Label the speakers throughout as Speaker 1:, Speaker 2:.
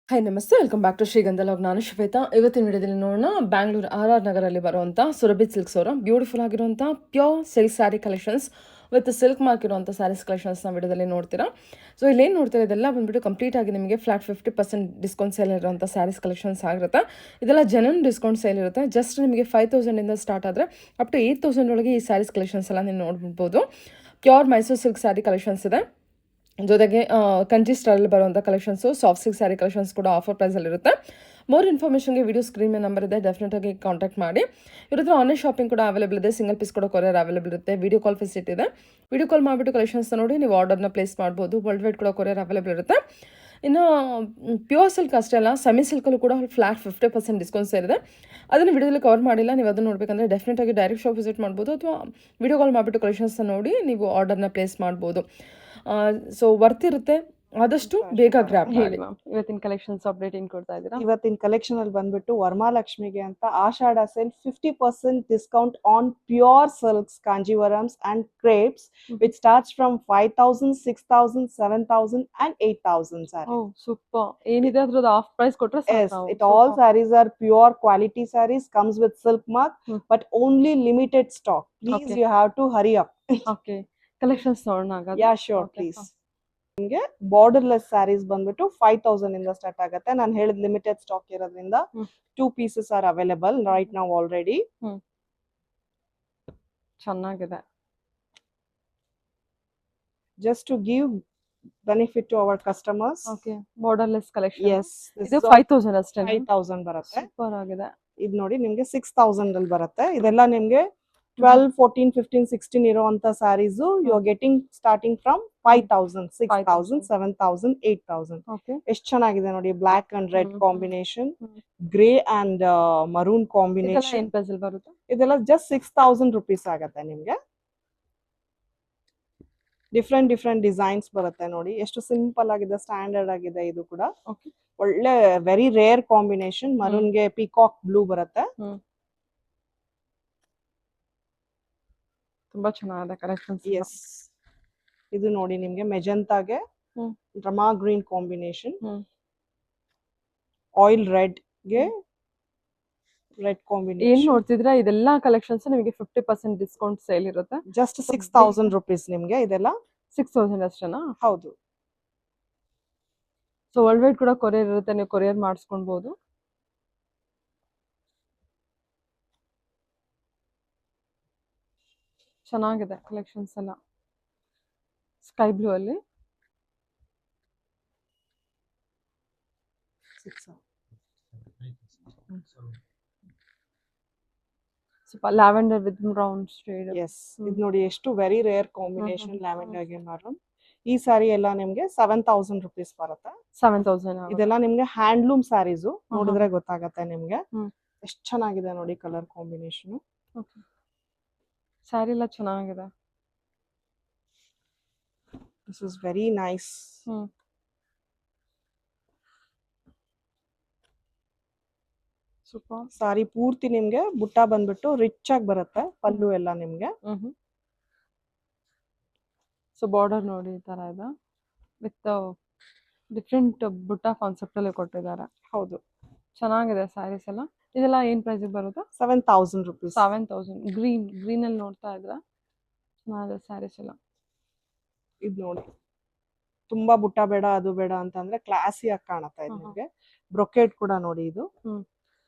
Speaker 1: Hi ನಮಸ್ತೆ welcome back to ಶ್ರೀಗಂಧ log. ನಾನು ಶ್ವೇತಾ. ಇವತ್ತಿನ ವಿಡಿಯೋದಲ್ಲಿ ನೋಡೋಣ ಬ್ಯಾಂಗ್ಳೂರ್ ಆರ್ ನಗರಲ್ಲಿ ಬರುವಂಥ ಸುರಭಿ ಸಿಲ್ಕ್ಸ್ ಅವರ ಬ್ಯೂಟಿಫುಲ್ ಆಗಿರುವಂಥ pure silk sari collections with silk mark ಇರುವಂಥ ಸ್ಯಾರೀಸ್ ಕಲೆಕ್ಷನ್ಸ್ನ ವಿಡಿಯೋದಲ್ಲಿ ನೋಡ್ತೀರಾ. ಸೊ ಇಲ್ಲೇನು ನೋಡ್ತೀರಾ ಇದೆಲ್ಲ ಬಂದ್ಬಿಟ್ಟು ಕಂಪ್ಲೀಟ್ ಆಗಿ ನಿಮಗೆ ಫ್ಲಾಟ್ 50% ಡಿಸ್ಕೌಂಟ್ ಸೇಲ್ ಇರುವಂಥ ಸ್ಯಾರೀಸ್ ಕಲೆಕ್ಷನ್ಸ್ ಆಗಿರುತ್ತೆ. ಇದೆಲ್ಲ ಜೆನ್ಯೂನ್ ಡಿಸ್ಕೌಂಟ್ ಸೇಲ್ ಇರುತ್ತೆ. ಜಸ್ಟ್ ನಿಮಗೆ 5000 ಸ್ಟಾರ್ಟ್ ಆದರೆ ಅಪ್ ಟು 8000 ಒಳಗೆ ಈ ಸ್ಯಾರೀಸ್ ಕಲೆಕ್ಷನ್ಸ್ ಎಲ್ಲ ನೀವು ನೋಡ್ಬೋದು. Pure Mysuru silk sari collections ಇದೆ. ಜೊತೆಗೆ ಕಂಚಿ ಸ್ಟೈಲ್ ಬರುವಂಥ collections, soft silk sari collections ಕೂಡ ಆಫರ್ ಪ್ರೈಸಲ್ಲಿರುತ್ತೆ. ಮೋರ್ ಇನ್ಫಾರ್ಮೇಷನ್ಗೆ ವಿಡಿಯೋ ಸ್ಕ್ರೀನ್ ಮೇಲೆ ನಂಬರ್ ಇದೆ, ಡೆಫಿನೆಟಾಗಿ ಕಾಂಟ್ಯಾಕ್ಟ್ ಮಾಡಿ. ಇವ್ರ ಹತ್ರ ಆನ್ಲೈನ್ ಶಾಪಿಂಗ್ ಕೂಡ ಅವೈಲೇಬಲ್ ಇದೆ. ಸಿಂಗಲ್ ಪೀಸ್ ಕೂಡ ಕೊರಿಯರ್ ಅವೈಲೇಬಲ್ ಇರುತ್ತೆ. ವಿಡಿಯೋ ಕಾಲ್ ಫೆಸಿಲಿಟಿ ಇದೆ. ವಿಡಿಯೋ ಕಾಲ್ ಮಾಡಿಬಿಟ್ಟು ಕಲೆಕ್ಷನ್ಸ್ನ ನೋಡಿ ನೀವು ಆರ್ಡರ್ನ ಪ್ಲೇಸ್ ಮಾಡ್ಬೋದು. ವರ್ಲ್ಡ್ ವೈಡ್ ಕೂಡ ಕೊರಿಯರ್ ಅವೈಲೇಬಲ್ ಇರುತ್ತೆ. ಇನ್ನು ಪ್ಯೂರ್ ಸಿಲ್ಕ್ ಅಷ್ಟೇ ಅಲ್ಲ, ಸೆಮಿ ಸಿಲ್ಕಲ್ಲೂ ಕೂಡ ಫ್ಲಾಟ್ 50% ಡಿಸ್ಕೌಂಟ್ ಸೇರಿದೆ. ಅದನ್ನು ವಿಡಿಯೋದಲ್ಲಿ ಕವರ್ ಮಾಡಿಲ್ಲ. ನೀವು ಅದನ್ನು ನೋಡಬೇಕಂದ್ರೆ ಡೆಫಿನೆಟಾಗಿ ಡೈರೆಕ್ಟ್ ಶಾಪ್ ವಿಸಿಟ್ ಮಾಡ್ಬೋದು, ಅಥವಾ ವಿಡಿಯೋ ಕಾಲ್ ಮಾಡಿಬಿಟ್ಟು ಕಲೆಕ್ಷನ್ಸ್ನ ನೋಡಿ ನೀವು ಆರ್ಡರ್ನ ಪ್ಲೇಸ್ ಮಾಡ್ಬೋದು. ಸೊ ವರ್ತ್ ಇರುತ್ತೆ. ಆದಷ್ಟು ಬೇಗ ಗ್ರ್ಯಾಬ್ ಮಾಡಿ. ಇವತ್ತಿನ ಕಲೆಕ್ಷನ್ಸ್ ಅಪ್ಡೇಟ್ ಏನು ಕೊಡ್ತಾ ಇದ್ದೀರಾ?
Speaker 2: ಇವತ್ತಿನ ಕಲೆಕ್ಷನ್ ಅಲ್ಲಿ ಬಂದ್ಬಿಟ್ಟು ವರಮಹಾಲಕ್ಷ್ಮಿಗೆ ಅಂತ Ashadha sale 50% discount on pure silks Kanjeevarams and crepes which starts from 5000, 6000, 7000 and 8000 sari.
Speaker 1: Oh super. ಏನಿದೆ ಅದ್ರದ್ದು ಆಫ್ ಪ್ರೈಸ್ ಕೊಟ್ರೆ
Speaker 2: Yes, it all sarees are pure quality sarees, comes with silk mark, but only limited stock. Please,
Speaker 1: Okay.
Speaker 2: you have to hurry up.
Speaker 1: Okay, collections ನೋಡೋಣ ಹಾಗಾದ್ರೆ.
Speaker 2: Yeah, sure, please. ನಿಮಗೆ borderless saris ಬಂದ್ಬಿಟ್ಟು 5000 ಇಂದ start ಆಗುತ್ತೆ. ನಾನು ಹೇಳಿದ limited stock ಇರೋದ್ರಿಂದ 2 pieces are available right now already.
Speaker 1: ಚೆನ್ನಾಗಿದೆ.
Speaker 2: Just to give benefit to our customers.
Speaker 1: Okay, borderless collection.
Speaker 2: Yes,
Speaker 1: ಇದು 5000 ಅಷ್ಟೇ.
Speaker 2: 5000 ಬರುತ್ತೆ.
Speaker 1: ಸೂಪರ್ ಆಗಿದೆ.
Speaker 2: ಇದು ನೋಡಿ ನಿಮಗೆ 6000 ಅಲ್ಲಿ ಬರುತ್ತೆ. ಇದೆಲ್ಲ ನಿಮಗೆ 12, 14, 15, 16 ಇರುವಂತ sarees you are getting starting from 5000, 6000, 7000, 8000. ಎಷ್ಟು ಚೆನ್ನಾಗಿದೆ ನೋಡಿ. Black and red combination, grey and maroon combination. ಇದೆಲ್ಲ ಜಸ್ಟ್ 6000 rupees ಆಗತ್ತೆ ನಿಮ್ಗೆ. ಡಿಫ್ರೆಂಟ್ ಡಿಫ್ರೆಂಟ್ ಡಿಸೈನ್ಸ್ ಬರುತ್ತೆ ನೋಡಿ. ಎಷ್ಟು ಸಿಂಪಲ್ ಆಗಿದೆ, ಸ್ಟ್ಯಾಂಡರ್ಡ್ ಆಗಿದೆ. ಇದು ಕೂಡ ಒಳ್ಳೆ ವೆರಿ ರೇರ್ ಕಾಂಬಿನೇಷನ್. ಮರೂನ್ಗೆ ಪಿಕಾಕ್ ಬ್ಲೂ ಬರುತ್ತೆ.
Speaker 1: ತುಂಬಾ ಚೆನ್ನಾಗಿದೆ ಕಲೆಕ್ಷನ್ಸ್.
Speaker 2: ಎಸ್, ಇದು ನೋಡಿ ನಿಮ್ಗೆ ಮೆಜೆಂಟಾಗೆ ಡ್ರಮಾ ಗ್ರೀನ್ ಕಾಂಬಿನೇಷನ್, ಆಯಿಲ್ ರೆಡ್ ಗೆ ರೆಡ್ ಕಾಂಬಿನೇಷನ್.
Speaker 1: ಏನ್ ನೋಡ್ತಿದ್ರಾ, ಇದೆಲ್ಲ ಕಲೆಕ್ಷನ್ಸ್ ನಿಮಗೆ 50% ಡಿಸ್ಕೌಂಟ್ ಸೇಲ್ ಇರುತ್ತೆ.
Speaker 2: ಜಸ್ಟ್ 6000 rupees ನಿಮ್ಗೆ. ಇದೆಲ್ಲ
Speaker 1: 6000 ಅಷ್ಟೇನಾ?
Speaker 2: ಹೌದು.
Speaker 1: ಸೊ ವರ್ಲ್ಡ್ ವೈಡ್ ಕೂಡ ಕೊರಿಯರ್ ಇರುತ್ತೆ, ನೀವು ಕೊರಿಯರ್ ಮಾಡಿಸ್ಕೊಳ್ಬಹುದು. ಚೆನ್ನಾಗಿದೆ ಕಲೆಕ್ಷನ್ಸ್ ಎಲ್ಲ. ಸ್ಕೈ ಬ್ಲೂ ಅಲ್ಲಿ ಸ್ವಲ್ಪ lavender with brown shade.
Speaker 2: Yes, ಇದು ನೋಡಿ ಎಷ್ಟು ವೆರಿ ರೇರ್ ಕಾಂಬಿನೇಷನ್, ಲ್ಯಾವೆಂಡರ್ ಗೆ ಮರೂನ್. ಈ ಸಾರಿ ಎಲ್ಲ ನಿಮ್ಗೆ 7000 rupees ಬರುತ್ತೆ.
Speaker 1: 7000.
Speaker 2: ಇದೆಲ್ಲ ನಿಮ್ಗೆ ಹ್ಯಾಂಡ್ಲೂಮ್ ಸ್ಯಾರೀಸ್. ನೋಡಿದ್ರೆ ಗೊತ್ತಾಗತ್ತೆ ನಿಮ್ಗೆ ಎಷ್ಟು ಚೆನ್ನಾಗಿದೆ ನೋಡಿ ಕಲರ್ ಕಾಂಬಿನೇಷನ್.
Speaker 1: ಸ್ಯಾರಿ ಎಲ್ಲ ಚೆನ್ನಾಗಿದೆ.
Speaker 2: This is very nice.
Speaker 1: Super.
Speaker 2: Sari ಪೂರ್ತಿ ನಿಮ್ಗೆ ಬುಟ್ಟ ಬಂದ್ಬಿಟ್ಟು ರಿಚ್ ಆಗಿ ಬರುತ್ತೆ. ಪಲ್ಲು ಎಲ್ಲ ನಿಮ್ಗೆ.
Speaker 1: ಸೊ ಬಾರ್ಡರ್ ನೋಡಿ ಈ ತರ ಇದೆ, ವಿತ್ ಡಿಫ್ರೆಂಟ್ ಬುಟ್ಟ ಕಾನ್ಸೆಪ್ಟ್ ಅಲ್ಲಿ ಕೊಟ್ಟಿದ್ದಾರೆ.
Speaker 2: ಹೌದು,
Speaker 1: ಚೆನ್ನಾಗಿದೆ ಸ್ಯಾರೀಸ್ ಎಲ್ಲ. ಇದೆಲ್ಲ ಏನ್ ಪ್ರೈಸ್ ಬರುತ್ತೆ?
Speaker 2: 7000 rupees.
Speaker 1: 7000. ಗ್ರೀನ್ ಅಲ್ಲಿ ನೋಡ್ತಾ ಇದ್ರೆ ಚೆನ್ನಾಗಿದೆ ಸ್ಯಾರೀಸ್ ಎಲ್ಲ.
Speaker 2: ಇದು ನೋಡಿ, ತುಂಬಾ ಬುಟ್ಟ ಬೇಡ ಅದು ಬೇಡ ಅಂತಂದ್ರೆ ಕ್ಲಾಸಿ ಆಗಿ ಕಾಣುತ್ತೆ ಇದು ನಿಮ್ಗೆ. ಬ್ರೊಕೆಟ್ ಕೂಡ ನೋಡಿ ಇದು.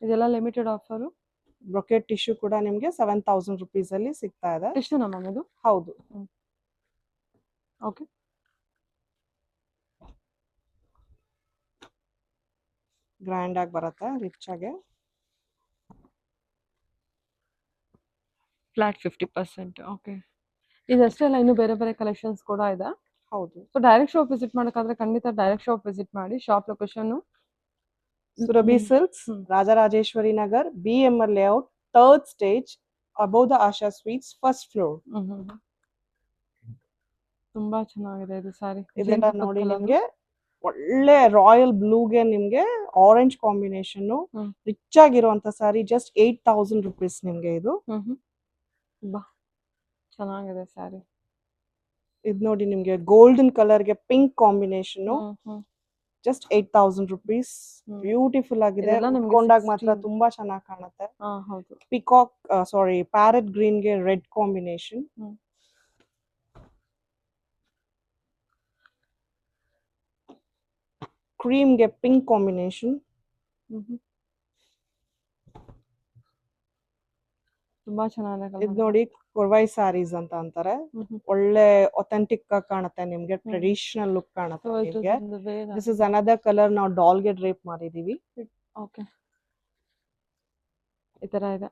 Speaker 1: ಇದೆಲ್ಲ ಲಿಮಿಟೆಡ್ ಆಫರ್.
Speaker 2: ಬ್ರೊಕೆಟ್ ಟಿಶ್ಯೂ ಕೂಡ ನಿಮ್ಗೆ 7000 rupees ಅಲ್ಲಿ ಸಿಗ್ತಾ ಇದೆ.
Speaker 1: ಟಿಶ್ಯೂ ನಮ್ಮ ಇದು.
Speaker 2: ಹೌದು.
Speaker 1: ಓಕೆ,
Speaker 2: ಗ್ರ್ಯಾಂಡ್ ಆಗಿ ಬರುತ್ತೆ, ರಿಚ್ ಆಗಿ.
Speaker 1: ಫ್ಲಾಟ್ 50%. ಓಕೆ, ಇದಷ್ಟೇ ಅಲ್ಲ, ಇನ್ನು ಬೇರೆ ಬೇರೆ ಕಲೆಕ್ಷನ್ಸ್ ಕೂಡ ಇದೆ.
Speaker 2: ಹೌದು.
Speaker 1: ಸೊ ಡೈರೆಕ್ಟ್ ಶಾಪ್ ವಿಸಿಟ್ ಮಾಡೋಕ್ಕಾದ್ರೆ ಖಂಡಿತ ಡೈರೆಕ್ಟ್ ಶಾಪ್ ವಿಸಿಟ್ ಮಾಡಿ. Shop location
Speaker 2: Surabhi silks, Rajarajeshwari Nagar, BMR layout, 3rd stage, above the Asha Sweets, 1st floor.
Speaker 1: ತುಂಬಾ ಚೆನ್ನಾಗಿದೆ ಇದು ಸಾರಿ.
Speaker 2: ಇದೆಲ್ಲ ನೋಡಿ ನಿಮ್ಗೆ ಒಳ್ಳೆ ರಾಯಲ್ ಬ್ಲೂಗೆ ನಿಮ್ಗೆ ಆರೆಂಜ್ ಕಾಂಬಿನೇಷನ್, ರಿಚ್ ಆಗಿರುವಂತ ಸಾರಿ. ಜಸ್ಟ್ 8000 rupees ನಿಮ್ಗೆ ಇದು.
Speaker 1: ಚೆನ್ನಾಗಿದೆ ಸ್ಯಾರಿ.
Speaker 2: ಇದು ನೋಡಿ ನಿಮ್ಗೆ ಗೋಲ್ಡನ್ ಕಲರ್ ಗೆ ಪಿಂಕ್ ಕಾಂಬಿನೇಷನ್, ಜಸ್ಟ್ 8,000 rupees.
Speaker 1: ಹ್ಮ್.
Speaker 2: ಬ್ಯೂಟಿಫುಲ್ ಆಗಿದೆ,
Speaker 1: ಇದೆಲ್ಲ ನಿಮ್ಗೆ
Speaker 2: ಉಟ್ಕೊಂಡಾಗ ಮಾತ್ರ
Speaker 1: 16.
Speaker 2: ತುಂಬಾ ಚೆನ್ನಾಗಿ ಕಾಣುತ್ತೆ.
Speaker 1: ಹೌದು.
Speaker 2: ಪಿಕಾಕ್ ಸಾರಿ ಪ್ಯಾರೆಟ್ ಗ್ರೀನ್ ಗೆ ರೆಡ್ ಕಾಂಬಿನೇಷನ್.
Speaker 1: ಹ್ಮ್.
Speaker 2: ಕ್ರೀಮ್ ಗೆ ಪಿಂಕ್ ಕಾಂಬಿನೇಷನ್.
Speaker 1: ತುಂಬಾ ಚೆನ್ನಾಗಿದೆ
Speaker 2: ಇದ್ ನೋಡಿ ಕೊರ್ವೈ ಸ್ಯಾರೀಸ್ ಅಂತ ಅಂತಾರೆ. ಒಳ್ಳೆ ಅಥೆಂಟಿಕ್ ಆಗಿ ಕಾಣುತ್ತೆ ನಿಮ್ಗೆ, ಟ್ರೆಡಿಷನಲ್ ಲುಕ್ ಕಾಣುತ್ತೆ ನಿಮ್ಗೆ. ದಿಸ್ ಇಸ್ ಅನದರ್ ಕಲರ್ ನಾವು ಡಾಲ್ ಗೆ ಡ್ರೇಪ್ ಮಾಡಿದೀವಿ.
Speaker 1: ಓಕೆ, ಈ ತರ ಇದೆ,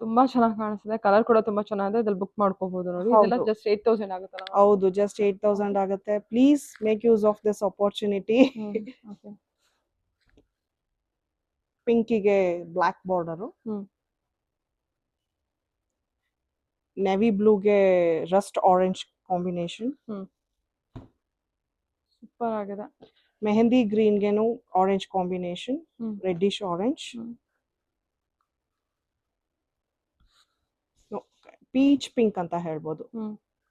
Speaker 1: ತುಂಬಾ ಚೆನ್ನಾಗಿ ಕಾಣಿಸ್ತಿದೆ, ಕಲರ್ ಕೂಡ ತುಂಬಾ ಚೆನ್ನಾಗಿದೆ. ಇದ್ರಲ್ಲಿ ಬುಕ್ ಮಾಡ್ಕೋಬಹುದು ನೋಡಿ. ಇದೆಲ್ಲ
Speaker 2: ಹೌದು.
Speaker 1: ಜಸ್ಟ್ 8,000 ಆಗುತ್ತಲ್ಲ?
Speaker 2: ಹೌದು, ಜಸ್ಟ್ 8,000 ಆಗುತ್ತೆ. Please make use of this opportunity.
Speaker 1: Okay.
Speaker 2: ಪಿಂಕಿಗೆ ಬ್ಲಾಕ್ ಬಾರ್ಡರ್, ನೆವಿ ಬ್ಲೂಗೆ ರಸ್ಟ್ ಆರೆಂಜ್ ಕಾಂಬಿನೇಷನ್,
Speaker 1: ಸೂಪರ್ ಆಗಿದೆ.
Speaker 2: ಮೆಹಂದಿ ಗ್ರೀನ್ ಗೆನು orange combination, reddish orange, peach pink ಅಂತ ಹೇಳ್ಬೋದು.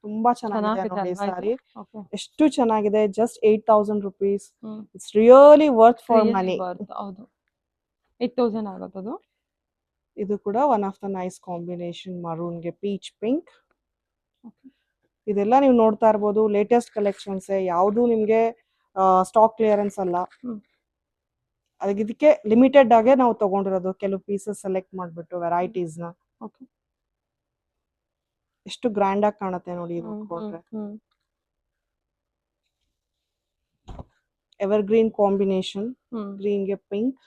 Speaker 2: ತುಂಬಾ ಚೆನ್ನಾಗಿದೆ ನೋಡಿ ಸಾರಿ, ಎಷ್ಟು ಚೆನ್ನಾಗಿದೆ. Just 8,000 rupees. It's really worth for money.
Speaker 1: ಹೌದು, 8,000 ಆಗುತ್ತದು.
Speaker 2: ಇದು ಕೂಡ one of the nice combination, maroon ಗೆ ಪೀಚ್ ಪಿಂಕ್. ಇದೆಲ್ಲ ನೀವು ನೋಡ್ತಾ ಇರ್ಬೋದು ಲೇಟೆಸ್ಟ್ ಕಲೆಕ್ಷನ್ಸ್, ಯಾವುದು ನಿಮ್ಗೆ ಸ್ಟಾಕ್ ಕ್ಲಿಯರೆನ್ಸ್ ಅಲ್ಲ. ಇದಕ್ಕೆ ಲಿಮಿಟೆಡ್ ಆಗೇ ನಾವು ತಗೊಂಡಿರೋದು, ಕೆಲವು ಪೀಸಸ್ ಸೆಲೆಕ್ಟ್ ಮಾಡ್ಬಿಟ್ಟು ವೆರೈಟೀಸ್ ನ. ಎಷ್ಟು ಗ್ರ್ಯಾಂಡ್ ಆಗಿ ಕಾಣುತ್ತೆ ನೋಡಿ ಇದು ಕೊಟ್ರೆ. ಎವರ್ ಗ್ರೀನ್ ಕಾಂಬಿನೇಷನ್, ಗ್ರೀನ್ ಗೆ ಪಿಂಕ್.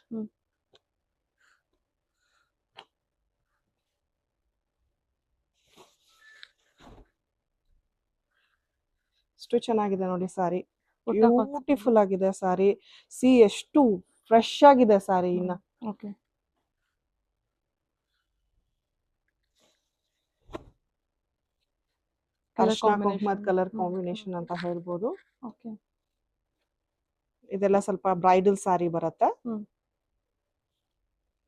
Speaker 2: ಎಷ್ಟು ಚೆನ್ನಾಗಿದೆ ನೋಡಿ ಸಾರಿ, ಬ್ಯೂಟಿಫುಲ್ ಆಗಿದೆ ಸಾರಿ. ಸಿ ಎಷ್ಟು ಫ್ರೆಶ್ ಆಗಿದೆ ಸಾರಿ. ಇನ್ನ ಅರ್ಶಿನ ಕುಂಕುಮದ ಕಲರ್ ಕಾಂಬಿನೇಷನ್ ಅಂತ ಹೇಳ್ಬೋದು. ಇದೆಲ್ಲ ಸ್ವಲ್ಪ ಬ್ರೈಡಲ್ ಸಾರಿ ಬರುತ್ತೆ.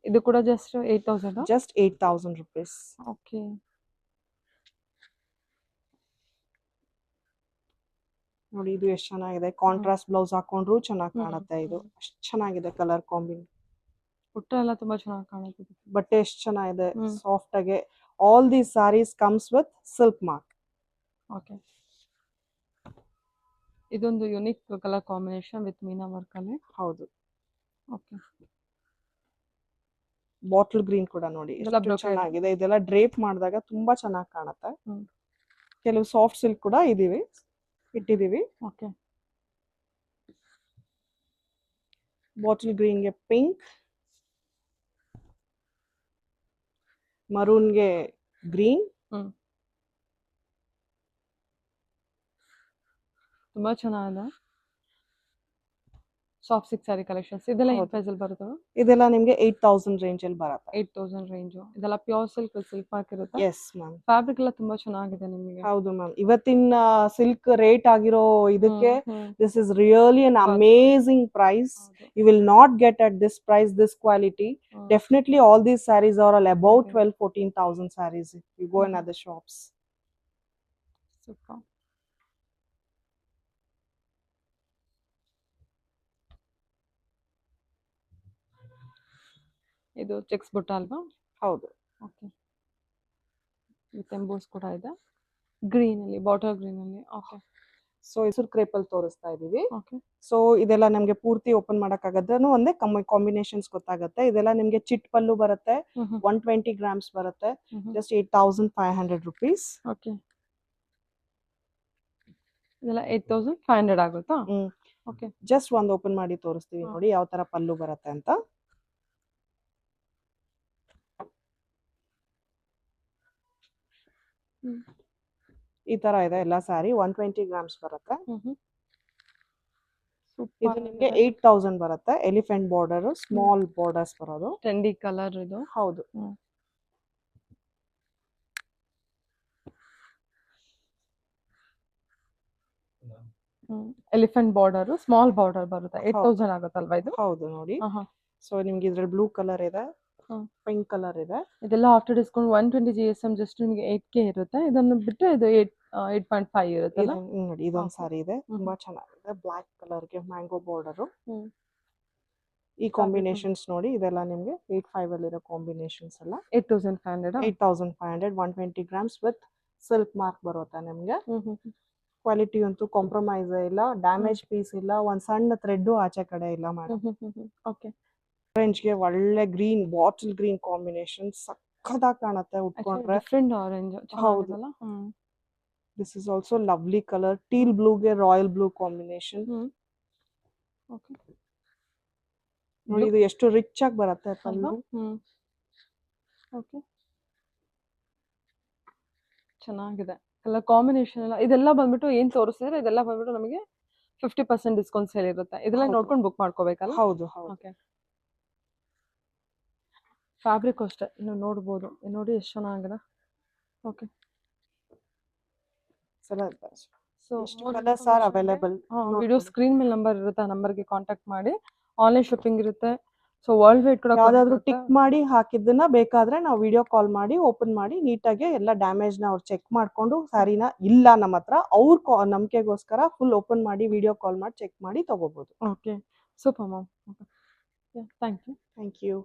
Speaker 1: ಇದು ಕೂಡ ಜಸ್ಟ್ 8,000.
Speaker 2: Just 8,000 rupees.
Speaker 1: ಓಕೆ.
Speaker 2: ನೋಡಿ ಇದು ಎಷ್ಟು ಚೆನ್ನಾಗಿದೆ, ಕಾಂಟ್ರಾಸ್ಟ್ ಬ್ಲೌಸ್ ಹಾಕೊಂಡ್ರು ಚೆನ್ನಾಗಿ ಕಾಣುತ್ತೆ. ಇದು ಅಷ್ಟು ಚೆನ್ನಾಗಿದೆ ಕಲರ್ ಕಾಂಬಿನೇಷನ್.
Speaker 1: ಪುಟ್ಟ ಎಲ್ಲ ತುಂಬಾ ಚೆನ್ನಾಗಿ ಕಾಣುತ್ತೆ.
Speaker 2: ಬಟ್ಟೆ ಎಷ್ಟು ಚೆನ್ನಾಗಿದೆ, ಸಾಫ್ಟ್ ಆಗಿ. All these sarees comes with silk mark.
Speaker 1: Okay. ಇದೊಂದು unique colour combination with meena work ಅಲ್ಲಿ.
Speaker 2: ಹೌದು.
Speaker 1: ಓಕೆ.
Speaker 2: ಬಾಟಲ್ ಗ್ರೀನ್ ಕೂಡ ನೋಡಿ ಎಷ್ಟು ಚೆನ್ನಾಗಿದೆ. ಇದೆಲ್ಲ ಡ್ರೇಪ್ ಮಾಡಿದಾಗ ತುಂಬಾ ಚೆನ್ನಾಗಿ ಕಾಣುತ್ತೆ. ಕೆಲವು ಸಾಫ್ಟ್ ಸಿಲ್ಕ್ ಕೂಡ ಇಟ್ಟಿದೀವಿ.
Speaker 1: ಓಕೆ.
Speaker 2: ಬಾಟಲ್ ಗ್ರೀನ್ ಗೆ ಪಿಂಕ್, ಮರೂನ್ ಗೆ ಗ್ರೀನ್.
Speaker 1: ತುಂಬಾ ಚೆನ್ನಾಗಿದೆ. ಸಾಫ್ಟ್ ಸಿಲ್ಕ್ ಸ್ಯಾರಿ ಕಲೆಕ್ಷನ್ಸ್ ಇದೆಲ್ಲ ಏನು ಪ್ರೈಸ್ ಅಲ್ಲಿ ಬರುತ್ತೆ?
Speaker 2: ಇದೆಲ್ಲ ನಿಮಗೆ 8,000 ರೇಂಜ್ ಅಲ್ಲಿ ಬರುತ್ತೆ.
Speaker 1: 8,000 ರೇಂಜ್. ಇದೆಲ್ಲ ಪ್ಯೂರ್ ಸಿಲ್ಕ್ ಮಾರ್ಕ್ ಇರುತ್ತೆ.
Speaker 2: Yes ma'am.
Speaker 1: ಫ್ಯಾಬ್ರಿಕ್ ಎಲ್ಲ ತುಂಬಾ ಚೆನ್ನಾಗಿದೆ ನಿಮಗೆ.
Speaker 2: ಹೌದು ಮ್ಯಾಮ್. ಇವತ್ತಿನ ಸಿಲ್ಕ್ ರೇಟ್ ಆಗಿರೋ ಇದಕ್ಕೆ this is really an amazing price. You will not get at this price, this quality. Definitely all these sarees are all about 12,000-14,000 sarees if you go in other shops.
Speaker 1: Super. ಇದು checks ಬುಟ್ಟ ಅಲ್ವಾ?
Speaker 2: ಹೌದು.
Speaker 1: Okay. With emboss ಕೂಡ ಇದೆ green ಅಲ್ಲಿ, bottle green ಅಲ್ಲಿ. Okay.
Speaker 2: So ಇಸುರ್ crepe ಅಲ್ಲಿ ತೋರಿಸ್ತಾ ಇದೀವಿ.
Speaker 1: ಓಕೆ.
Speaker 2: ಸೊ ಇದೆಲ್ಲ ನಮಗೆ ಪೂರ್ತಿ ಓಪನ್ ಮಾಡಕ್ ಆಗದನು ಒಂದೇ ಕಾಂಬಿನೇಷನ್ಸ್ ಗೊತ್ತಾಗುತ್ತೆ. ಇದೆಲ್ಲ ನಿಮಗೆ ಚಿಟ್ ಪಲ್ಲು ಬರುತ್ತೆ, 120 grams ಬರುತ್ತೆ, ಜಸ್ಟ್ 8,500 rupees.
Speaker 1: ಓಕೆ. ಇದೆಲ್ಲ 8,500 ಆಗುತ್ತಾ? ಓಕೆ.
Speaker 2: ಜಸ್ಟ್ ಒಂದು ಓಪನ್ ಮಾಡಿ ತೋರಿಸ್ತೀವಿ ನೋಡಿ ಯಾವ ತರ ಪಲ್ಲು ಬರುತ್ತೆ ಅಂತ. ಈ ತರ ಇದೆ ಎಲ್ಲ ಸ್ಯಾರಿ. 120 grams ಬರುತ್ತೆ. ಇದು ನಿಮಗೆ 8,000 ಬರುತ್ತೆ. ಎಲಿಫೆಂಟ್ ಬಾರ್ಡರ್, ಸ್ಮಾಲ್ ಬಾರ್ಡರ್ಸ್ ಬರೋದು.
Speaker 1: ಟ್ರೆಂಡಿ ಕಲರ್ ಇದು.
Speaker 2: ಹೌದು.
Speaker 1: ಎಲಿಫೆಂಟ್ ಬಾರ್ಡರ್, ಸ್ಮಾಲ್ ಬಾರ್ಡರ್ ಬರುತ್ತೆ. 8,000 ಆಗುತ್ತಲ್ವಾ ಇದು?
Speaker 2: ಹೌದು ನೋಡಿ. ಸೊ ನಿಮ್ಗೆ ಇದ್ರಲ್ಲಿ ಬ್ಲೂ ಕಲರ್ ಇದೆ, ಪಿಂಕ್ ಕಲರ್ ಇದೆ.
Speaker 1: ಇದೆಲ್ಲ ಆಫ್ಟರ್ ಡಿಸ್ಕೌಂಟ್ 120 GSM ಜಸ್ಟ್ ನಿಮಗೆ 8K ಇರುತ್ತೆ. ಇದನ್ನು ಬಿಟ್ಟು ಇದು 8.5 ಇರುತ್ತಲ್ಲ?
Speaker 2: ನೋಡಿ ಇದೊಂದು
Speaker 1: Okay.
Speaker 2: ಸಾರಿ ಇದೆ,
Speaker 1: ಹ್ಮ್.
Speaker 2: ತುಂಬಾ ಚೆನ್ನಾಗಿದೆ. ಬ್ಲಾಕ್ ಕಲರ್ಗೆ ಮ್ಯಾಂಗೋ ಬಾರ್ಡರ್.
Speaker 1: ಹ್ಮ್.
Speaker 2: ಈ ಕಾಂಬಿನೇಷನ್ಸ್ ನೋಡಿ, ಇದೆಲ್ಲ ನಿಮ್ಗೆ 8.5 ಅಲ್ಲಿರೋ ಕಾಂಬಿನೇಷನ್ಸ್ ಎಲ್ಲ
Speaker 1: 8,500?
Speaker 2: 8,500 120 ಗ್ರಾಮ್ಸ್ ವಿತ್ ಸಿಲ್ಕ್ ಮಾರ್ಕ್ ಬರುತ್ತೆ ನಿಮ್ಗೆ. ಕ್ವಾಲಿಟಿ ಅಂತೂ ಕಾಂಪ್ರಮೈಸ್ ಇಲ್ಲ, ಡ್ಯಾಮೇಜ್ ಪೀಸ್ ಇಲ್ಲ, ಒಂದ್ ಸಣ್ಣ ಥ್ರೆಡ್ ಆಚೆ ಕಡೆ ಇಲ್ಲ ಮೇಡಮ್.
Speaker 1: ಓಕೆ.
Speaker 2: ಆರೆಂಜ್ಗೆ ಒಳ್ಳೆ ಗ್ರೀನ್, ಬಾಟಲ್ ಗ್ರೀನ್ ಕಾಂಬಿನೇಷನ್ ಸಖತ್ತಾಗಿ ಕಾಣುತ್ತೆ ಉಟ್ಕೊಂಡ್ರೆ.
Speaker 1: ಡಿಫ್ರೆಂಟ್ ಆರೆಂಜ್
Speaker 2: ಹೌದು.
Speaker 1: ಚೆನ್ನಾಗಿದೆಲ್ಲ?
Speaker 2: This is also lovely colour. Teal ಬ್ಲೂಗೆ ರಾಯಲ್ ಬ್ಲೂ ಕಾಂಬಿನೇಷನ್
Speaker 1: ಓಕೆ.
Speaker 2: ನೋಡಿ, ಇದು ಎಷ್ಟು ರಿಚ್ ಆಗಿ ಬರುತ್ತೆ ಪಲ್ಲು.
Speaker 1: ಓಕೆ, ಚೆನ್ನಾಗಿದೆ. ಕಲರ್ ಕಾಂಬಿನೇಷನ್ ಎಲ್ಲ ಇದೆಲ್ಲ ಬಂದ್ಬಿಟ್ಟು ಏನ್ ತೋರಿಸಿದ್ರೆ ಇದೆಲ್ಲ ಬಂದ್ಬಿಟ್ಟು ನಮಗೆ 50% ಡಿಸ್ಕೌಂಟ್ ಸೇಲ್ ಇರುತ್ತೆ. ಇದೆಲ್ಲ
Speaker 2: ಹೌದು.
Speaker 1: ನೋಡ್ಕೊಂಡು ಬುಕ್ ಮಾಡ್ಕೋಬೇಕಲ್ಲ?
Speaker 2: ಹೌದು ಹೌದು.
Speaker 1: ಓಕೆ. ಫ್ಯಾಬ್ರಿಕ್ ಅಷ್ಟೇ ನೀವು ನೋಡ್ಬೋದು. ನೋಡಿ ಎಷ್ಟು ಚೆನ್ನಾಗಿದೆ. Okay. So
Speaker 2: colours are available.
Speaker 1: Video screen ಮೇಲೆ ನಂಬರ್ ಇರುತ್ತೆ, ಆ ನಂಬರ್ಗೆ ಕಾಂಟ್ಯಾಕ್ಟ್ ಮಾಡಿ. ಆನ್ಲೈನ್ ಶಾಪಿಂಗ್ ಇರುತ್ತೆ. ಸೊ ವರ್ಲ್ಡ್ ವೈಡ್ ಕೂಡ
Speaker 2: ಯಾವ್ದಾದ್ರು ಟಿಕ್ ಮಾಡಿ ಹಾಕಿದ್ದನ್ನ ಬೇಕಾದ್ರೆ ನಾವು ವಿಡಿಯೋ ಕಾಲ್ ಮಾಡಿ ಓಪನ್ ಮಾಡಿ ನೀಟಾಗಿ ಎಲ್ಲ ಡ್ಯಾಮೇಜ್ ನ ಅವ್ರು ಚೆಕ್ ಮಾಡ್ಕೊಂಡು, ಸ್ಯಾರಿನ ಇಲ್ಲ ನಮ್ಮ ಹತ್ರ ಅವ್ರ ನಂಬಿಕೆಗೋಸ್ಕರ ಫುಲ್ ಓಪನ್ ಮಾಡಿ ವಿಡಿಯೋ ಕಾಲ್ ಮಾಡಿ ಚೆಕ್ ಮಾಡಿ ತಗೋಬಹುದು.
Speaker 1: Okay, super ma'am. Thank you.
Speaker 2: Thank you.